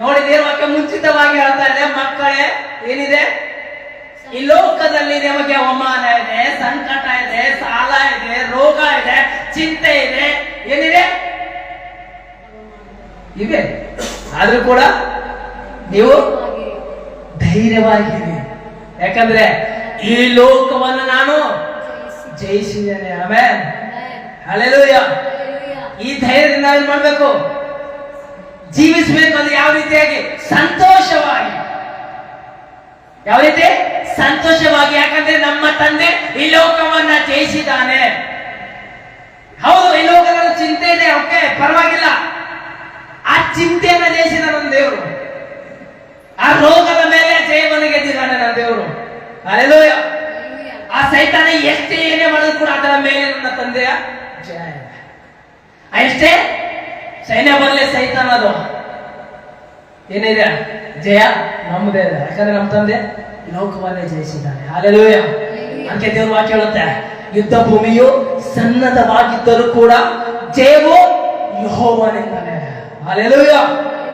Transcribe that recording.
ನೋಡಿ, ದೇವಕ್ಕೆ ಮುಂಚಿತವಾಗಿ ಹೇಳ್ತಾ ಇದೆ, ಮಕ್ಕಳೇ ಏನಿದೆ ಈ ಲೋಕದಲ್ಲಿ ನಿಮಗೆ ಅವಮಾನ ಇದೆ, ಸಂಕಟ ಇದೆ, ಸಾಲ ಇದೆ, ರೋಗ ಇದೆ, ಚಿಂತೆ ಇದೆ, ಏನಿದೆ ಇವೆ. ಆದ್ರೂ ಕೂಡ ನೀವು ಧೈರ್ಯವಾಗಿರಿ, ಯಾಕಂದ್ರೆ ಈ ಲೋಕವನ್ನು ನಾನು ಜಯಿಸಿದ್ದೇನೆ. Amen, hallelujah. ಈ ಧೈರ್ಯದಿಂದ ಏನ್ ಮಾಡ್ಬೇಕು? ಜೀವಿಸಬೇಕು. ಅದು ಯಾವ ರೀತಿಯಾಗಿ? ಸಂತೋಷವಾಗಿ. ಯಾವ ರೀತಿ? ಸಂತೋಷವಾಗಿ. ಯಾಕಂದ್ರೆ ನಮ್ಮ ತಂದೆ ಈ ಲೋಕವನ್ನ ಜಯಿಸಿದ್ದಾನೆ. ಹೌದು, ಈ ಲೋಕದ ಚಿಂತೆ ಇದೆ, ಓಕೆ, ಪರವಾಗಿಲ್ಲ. ಆ ಚಿಂತೆಯನ್ನ ಜಯಿಸಿದ ನನ್ನ ದೇವರು. ಆ ರೋಗದ ಮೇಲೆ ಜಯವನ್ನು ಗೆದ್ದಿದ್ದಾನೆ ನನ್ನ ದೇವರು. ಹಲ್ಲೆಲೂಯ. ಆ ಸೈತಾನ ಎಷ್ಟೇ ಏನೇ ಮಾಡಿದ್ರು ಕೂಡ ಅದರ ಮೇಲೆ ನನ್ನ ತಂದೆಯ ಜಯ ಇದೆ. ಎಷ್ಟೇ ಸೈನ್ಯ ಬರಲಿ, ಸೈತಾನದು ಏನಿದೆ ಜಯ ನಮ್ಮದೇ ಇದೆ. ಯಾಕಂದ್ರೆ ನಮ್ಮ ತಂದೆ ಲೋಕವನ್ನೇ ಜಯಿಸಿದ್ದಾನೆ. ಹಲ್ಲೆಲೂಯ. ಅದಕ್ಕೆ ದೇವರು ವಾಕ್ಯ ಹೇಳುತ್ತೆ, ಯುದ್ಧ ಭೂಮಿಯು ಸನ್ನದ್ಧವಾಗಿದ್ದರೂ ಕೂಡ ಜಯವು ಯೆಹೋವನಿಂದಲೇ. ಹಲ್ಲೆಲೂಯ.